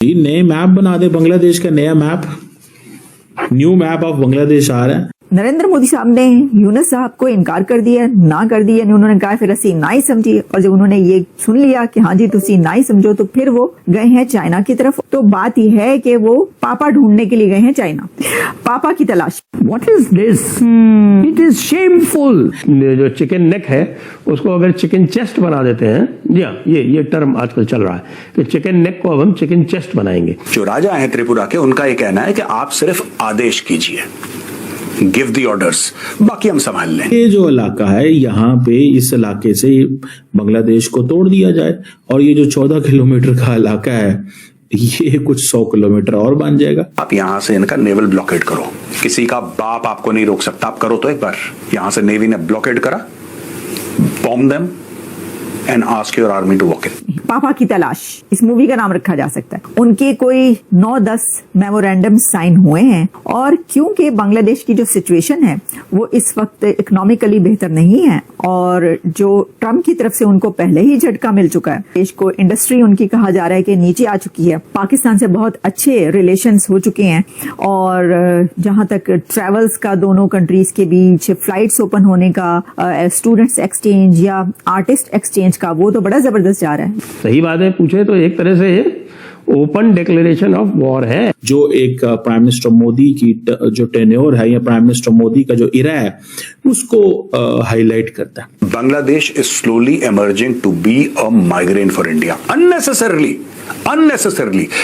जी नए मैप बना दे, बांग्लादेश का नया map, new map of Bangladesh आ रहा है। नरेंद्र मोदी साहब ने यूनुस साहब को इनकार कर दिया, ना कर दिया। उन्होंने कहा फिर असी ना ही समझी, और जब उन्होंने ये सुन लिया कि हाँ जी तुसी ना ही समझो, तो फिर वो गए हैं चाइना की तरफ। तो बात यह है कि वो पापा ढूंढने के लिए गए हैं चाइना, पापा की तलाश। What is this? It is shameful. जो चिकन नेक है उसको अगर चिकन चेस्ट बना देते हैं, जी हाँ, ये टर्म आजकल चल रहा है कि चिकन नेक को अब हम चिकन चेस्ट बनाएंगे। जो राजा हैं त्रिपुरा के, उनका ये कहना है कि आप सिर्फ आदेश कीजिए, गिव द ऑर्डर्स, बाकी हम संभाल लें। ये जो इलाका है यहाँ पे, इस इलाके से बांग्लादेश को तोड़ दिया जाए और ये जो 14 किलोमीटर का इलाका है ये कुछ 100 किलोमीटर और बन जाएगा। आप यहाँ से इनका नेवल ब्लॉकेड करो, किसी का बाप आपको नहीं रोक सकता। आप करो तो एक बार, यहाँ से नेवी ने ब्लॉकेड करा, bomb them and ask your army to walk in. पापा की तलाश इस मूवी का नाम रखा जा सकता है। उनके कोई 9-10 मेमोरेंडम साइन हुए हैं, और क्योंकि बांग्लादेश की जो सिचुएशन है वो इस वक्त इकोनॉमिकली बेहतर नहीं है, और जो ट्रम्प की तरफ से उनको पहले ही झटका मिल चुका है, देश को इंडस्ट्री उनकी कहा जा रहा है कि नीचे आ चुकी है, पाकिस्तान से बहुत अच्छे रिलेशंस हो चुके हैं, और जहां तक ट्रेवल्स का दोनों कंट्रीज के बीच फ्लाइट्स ओपन होने का, स्टूडेंट्स एक्सचेंज या आर्टिस्ट एक्सचेंज का, वो तो बड़ा जबरदस्त जा रहा है। सही बात है, पूछे तो एक तरह से ये ओपन डिक्लेरेशन ऑफ वॉर है। जो एक प्राइम मिनिस्टर मोदी की जो टेन्योर है या प्राइम मिनिस्टर मोदी का जो इरा है उसको हाईलाइट करता है। Bangladesh is slowly emerging to be a migraine for India, unnecessarily.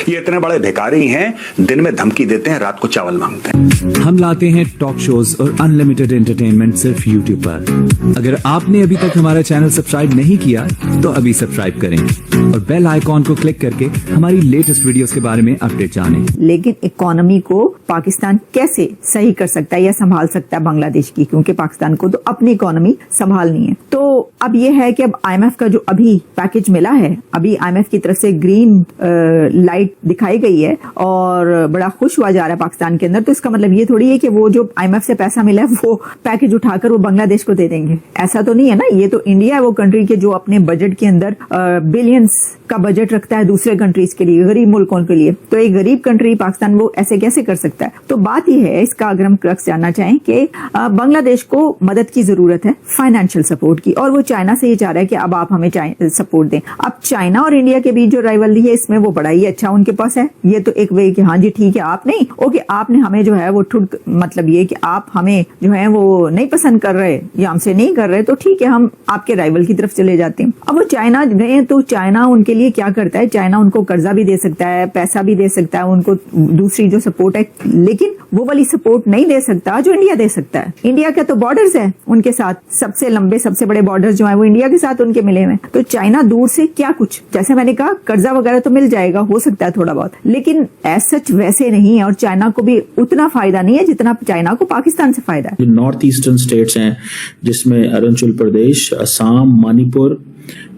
ये इतने बड़े भिखारी हैं, दिन में धमकी देते हैं, रात को चावल मांगते हैं। हम लाते हैं टॉक शोज और अनलिमिटेड एंटरटेनमेंट सिर्फ यूट्यूब पर। अगर आपने अभी तक हमारा चैनल सब्सक्राइब नहीं किया तो अभी सब्सक्राइब करें और बेल आइकॉन को क्लिक करके हमारी लेटेस्ट वीडियोस के बारे में अपडेट जानें। लेकिन इकोनॉमी को पाकिस्तान कैसे सही कर सकता है या संभाल सकता है बांग्लादेश की, क्योंकि पाकिस्तान को तो अपनी इकोनॉमी संभालनी है। तो अब ये है कि अब IMF का जो अभी पैकेज मिला है, अभी IMF की तरफ से ग्रीन लाइट दिखाई गई है और बड़ा खुश हुआ जा रहा है पाकिस्तान के अंदर। तो इसका मतलब ये थोड़ी है कि वो जो IMF से पैसा मिला है वो पैकेज उठाकर वो बांग्लादेश को दे देंगे, ऐसा तो नहीं है ना। ये तो इंडिया है वो कंट्री के जो अपने बजट के अंदर बिलियंस का बजट रखता है दूसरे कंट्रीज के लिए, गरीब मुल्कों के लिए। तो एक गरीब कंट्री पाकिस्तान वो ऐसे कैसे कर सकता है। तो बात यह है, इसका अगर हम क्रक्स जानना चाहें कि बांग्लादेश को मदद की जरूरत है, फाइनेंशियल सपोर्ट की, और वो चाइना से ये चाह रहा है कि अब आप हमें सपोर्ट दें। अब चाइना और इंडिया के बीच जो राइवलरी है इसमें वो बड़ा ही अच्छा उनके पास है। ये तो एक वे कि हाँ जी ठीक है, आप नहीं ओके, आपने हमें जो है वो ठुक, मतलब ये कि आप हमें जो है वो नहीं पसंद कर रहे या हमसे नहीं कर रहे, तो ठीक है हम आपके राइवल की तरफ चले जाते हैं। अब वो चाइना गए तो चाइना उनके लिए क्या करता है, चाइना उनको कर्जा भी दे सकता है, पैसा भी दे सकता है, उनको दूसरी जो सपोर्ट है, लेकिन वो वाली सपोर्ट नहीं दे सकता जो इंडिया दे सकता है। इंडिया के तो बॉर्डर्स है उनके साथ, सबसे लंबे सबसे बड़े बॉर्डर्स जो है वो इंडिया के साथ उनके मिले हुए। तो चाइना दूर से क्या कुछ, जैसे मैंने कहा कर्जा वगैरह तो मिल जाएगा, हो सकता है थोड़ा बहुत, लेकिन एज सच वैसे नहीं है, और चाइना को भी उतना फायदा नहीं है जितना चाइना को पाकिस्तान से फायदा है। नॉर्थ ईस्टर्न स्टेट्स हैं जिसमें अरुणाचल प्रदेश, असम, मणिपुर,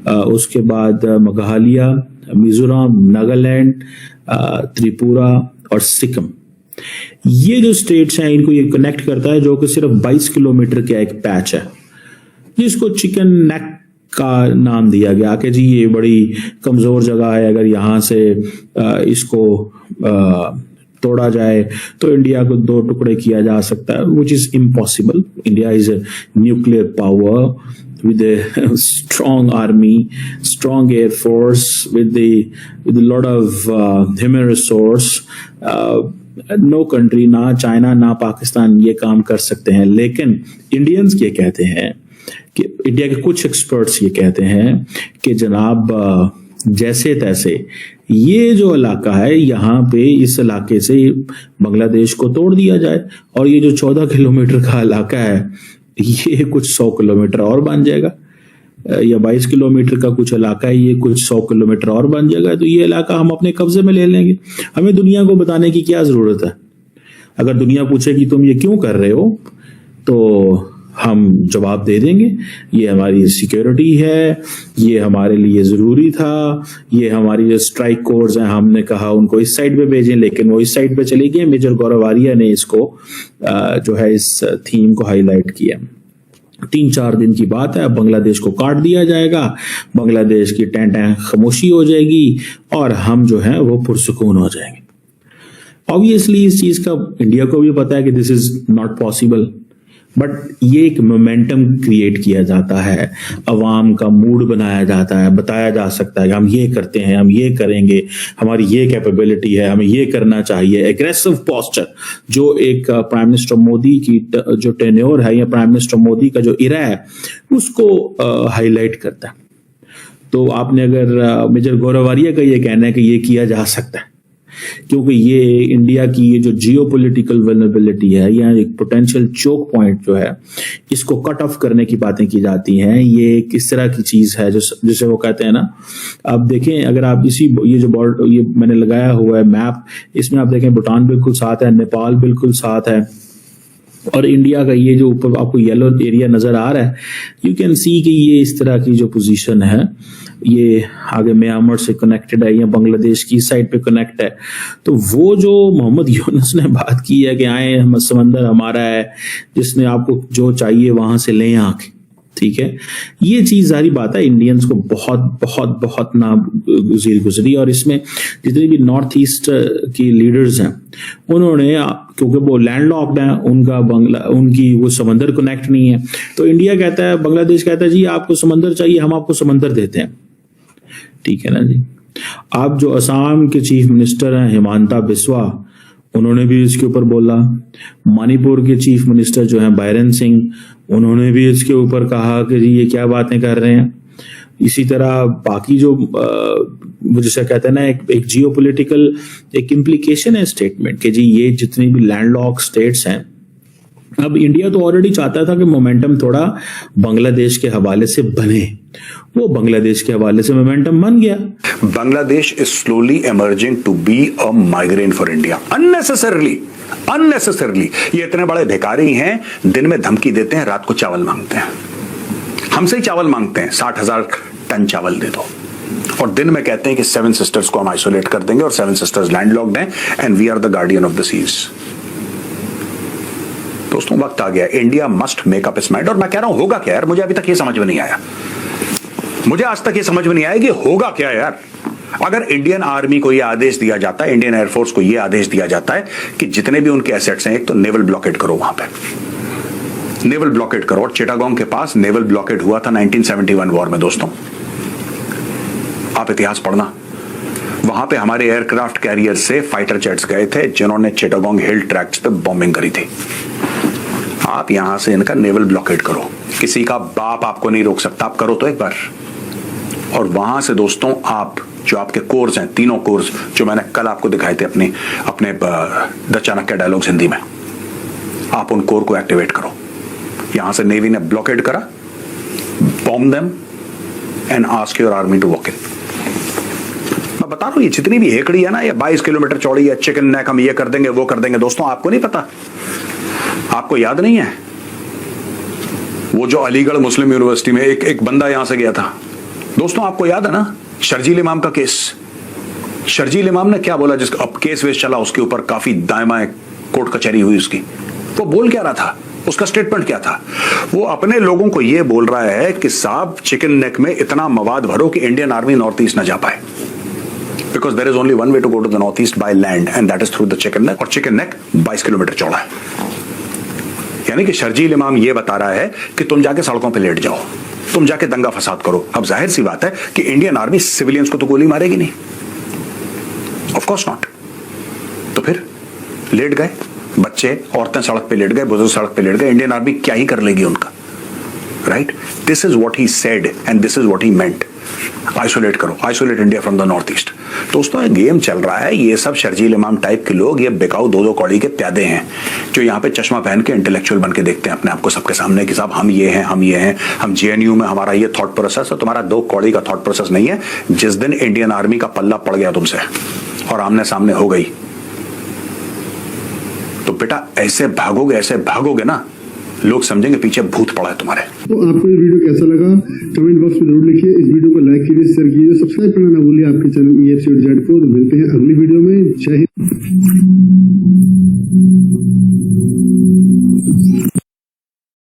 उसके बाद मेघालय, मिजोरम, नागालैंड, त्रिपुरा और सिक्किम, ये जो स्टेट्स हैं इनको ये कनेक्ट करता है, जो कि सिर्फ 22 किलोमीटर का एक पैच है जिसको चिकन नेक का नाम दिया गया कि जी ये बड़ी कमजोर जगह है, अगर यहाँ से इसको तोड़ा जाए तो इंडिया को 2 टुकड़े किया जा सकता है, which is impossible. India is a nuclear power with a strong army, strong air force, with a lot of human resource. No country, ना चाइना ना पाकिस्तान ये काम कर सकते हैं। लेकिन इंडियंस ये कहते हैं कि इंडिया के कुछ एक्सपर्ट्स ये कहते हैं कि जनाब जैसे तैसे ये जो इलाका है यहाँ पे, इस इलाके से बांग्लादेश को तोड़ दिया जाए और ये जो 14 किलोमीटर का इलाका है ये कुछ 100 किलोमीटर और बन जाएगा, या 22 किलोमीटर का कुछ इलाका है ये कुछ 100 किलोमीटर और बन जाएगा। तो ये इलाका हम अपने कब्जे में ले लेंगे। हमें दुनिया को बताने की क्या जरूरत है। अगर दुनिया पूछे कि तुम ये क्यों कर रहे हो तो हम जवाब दे देंगे, ये हमारी सिक्योरिटी है, ये हमारे लिए जरूरी था, ये हमारी जो स्ट्राइक कोर्स हैं हमने कहा उनको इस साइड पे भेजें, लेकिन वो इस साइड पे चली गई। मेजर गौरव आर्या ने इसको जो है इस थीम को हाईलाइट किया। 3-4 दिन की बात है, बांग्लादेश को काट दिया जाएगा, बांग्लादेश की टें खामोशी हो जाएगी और हम जो है वो पुरसुकून हो जाएंगे। ऑब्वियसली इस चीज का इंडिया को भी पता है कि this is not possible, but ये एक मोमेंटम क्रिएट किया जाता है, अवाम का मूड बनाया जाता है, बताया जा सकता है कि हम ये करते हैं, हम ये करेंगे, हमारी ये कैपेबिलिटी है, हमें ये करना चाहिए। एग्रेसिव पोस्चर जो एक प्राइम मिनिस्टर मोदी की जो टेन्योर है या प्राइम मिनिस्टर मोदी का जो इरा है उसको हाईलाइट करता है। तो आपने अगर मेजर गौरवारिया का ये कहना है कि ये किया जा सकता है क्योंकि ये इंडिया की ये जो जियोपॉलिटिकल वल्नरेबिलिटी है या एक पोटेंशियल चोक पॉइंट जो है इसको कट ऑफ करने की बातें की जाती हैं। ये किस तरह की चीज है जो जिसे वो कहते हैं ना, आप देखें अगर आप ये मैंने लगाया हुआ है मैप, इसमें आप देखें भूटान बिल्कुल साथ है, नेपाल बिल्कुल साथ है और इंडिया का ये जो ऊपर आपको येलो एरिया नजर आ रहा है, यू कैन सी कि ये इस तरह की जो पोजीशन है ये आगे म्यांमार से कनेक्टेड है या बांग्लादेश की साइड पे कनेक्ट है। तो वो जो मोहम्मद यूनुस ने बात की है कि आए समंदर हमारा है, जिसने आपको जो चाहिए वहां से लें आके, ठीक है, ये चीज सारी बात है इंडियंस को बहुत बहुत बहुत ना गुजरी। और इसमें जितने भी नॉर्थ ईस्ट की लीडर्स हैं उन्होंने, क्योंकि वो लैंडलॉक्ड हैं, उनकी वो समंदर कनेक्ट नहीं है, तो इंडिया कहता है, बांग्लादेश कहता है जी आपको समंदर चाहिए, हम आपको समंदर देते हैं, ठीक है ना जी। आप जो असम के चीफ मिनिस्टर हैं हिमांता बिस्वा, उन्होंने भी इसके ऊपर बोला। मणिपुर के चीफ मिनिस्टर जो हैं बायरन सिंह, उन्होंने भी इसके ऊपर कहा कि जी ये क्या बातें कर रहे हैं। इसी तरह बाकी जो जैसे कहते हैं ना एक जियोपॉलिटिकल एक इम्प्लीकेशन है स्टेटमेंट कि जी ये जितनी भी लैंडलॉक स्टेट्स हैं, अब इंडिया तो ऑलरेडी चाहता था कि मोमेंटम थोड़ा बांग्लादेश के हवाले से बने, वो बांग्लादेश के हवाले से मोमेंटम बन गया। Bangladesh is slowly emerging to be a migraine for India. Unnecessarily. ये इतने बड़े भिखारी हैं, दिन में धमकी देते हैं, रात को चावल मांगते हैं। हमसे ही चावल मांगते हैं, 60,000 टन चावल दे दो, और दिन में कहते हैं कि 7 सिस्टर्स को हम आइसोलेट कर देंगे और 7 सिस्टर्स लैंडलॉक्ड हैं and we are the guardian of the seas. दोस्तों वक्त आ गया, India must make up its mind. और मैं कह रहा हूं होगा क्या यार, मुझे अभी तक ये समझ में नहीं आया, मुझे आज तक ये समझ में नहीं आया कि होगा क्या यार। अगर इंडियन आर्मी को यह आदेश दिया जाता है, इंडियन एयरफोर्स को यह आदेश दिया जाता है कि जितने भी उनके एसेट्स हैं, एक तो नेवल ब्लॉकेड करो, वहां पे नेवल ब्लॉकेड करो। और चिटागोंग के पास नेवल ब्लॉकेड हुआ था 1971 वॉर में। दोस्तों आप इतिहास पढ़ना, वहां पे हमारे एयरक्राफ्ट कैरियर से फाइटर जेट्स गए थे जिन्होंने चिटागोंग हिल ट्रैक्स पे बॉम्बिंग करी थी। आप यहां से इनका नेवल ब्लॉकेड करो, किसी का बाप आपको नहीं रोक सकता, आप करो तो एक बार। और वहां से दोस्तों आप जो आपके कोर्स हैं, तीनों कोर्स जो मैंने कल आपको दिखाए थे अपने द चाणक्य डायलॉग्स हिंदी में, आप उन कोर को एक्टिवेट करो। यहां से नेवी ने ब्लॉकेड करा, bomb them and ask your army to walk in. मैं बता रहा हूं, ये जितनी भी हेकड़ी है ना, ये 22 किलोमीटर चौड़ी है, चिकन नेक, हम ये कर देंगे वो कर देंगे। दोस्तों आपको नहीं पता, आपको याद नहीं है वो जो अलीगढ़ मुस्लिम यूनिवर्सिटी में एक बंदा यहां से गया था। दोस्तों आपको याद है ना शर्जील इमाम का केस। शर्जील इमाम ने क्या बोला, जिसका अब केस वेस चला, उसके ऊपर काफी दाएं बाएं कोर्ट कचहरी हुई उसकी। वो बोल क्या रहा था, उसका स्टेटमेंट क्या था? वो अपने लोगों को यह बोल रहा है कि साहब चिकन नेक में इतना मवाद भरो कि इंडियन आर्मी नॉर्थ ईस्ट ना जा पाए, because there is only one way to go to the north east by land and that is through the chicken neck. और चिकन नेक 22 किलोमीटर चौड़ा है। यानी कि शर्जील इमाम ये बता रहा है कि तुम जाके सड़कों पे लेट जाओ, तुम जाके दंगा फसाद करो। अब जाहिर सी बात है कि इंडियन आर्मी सिविलियंस को तो गोली मारेगी नहीं, ऑफ कोर्स नॉट। तो फिर लेट गए बच्चे, औरतें सड़क पे लेट गए, बुजुर्ग सड़क पे लेट गए, इंडियन आर्मी क्या ही कर लेगी उनका, right? This is what he said and this is what he meant. Isolate करो, isolate India from the north east. दोस्तों ये गेम चल रहा है, ये सब शर्जील इमाम टाइप के लोग, ये बिकाऊ 2-2 कौड़ी के प्यादे हैं जो यहाँ पे चश्मा पहन के इंटेलेक्चुअल बन के देखते हैं अपने आप को सबके सामने कि साहब हम ये हैं, हम ये हैं, हम जेएनयू में हमारा ये थॉट प्रोसेस है। तुम्हारा 2 कौड़ी का थॉट प्रोसेस नहीं है। जिस दिन इंडियन आर्मी का पल्ला पड़ गया तुमसे और आमने सामने हो गई, तो बेटा ऐसे भागोगे ना, लोग समझेंगे पीछे भूत पड़ा है तुम्हारे। तो आपको ये वीडियो कैसा लगा कमेंट बॉक्स में जरूर लिखिए। इस वीडियो को लाइक कीजिए, शेयर कीजिए, सब्सक्राइब करना ना भूलिए आपके चैनल EFC.Z को। तो मिलते हैं अगली वीडियो में। जय हिंद।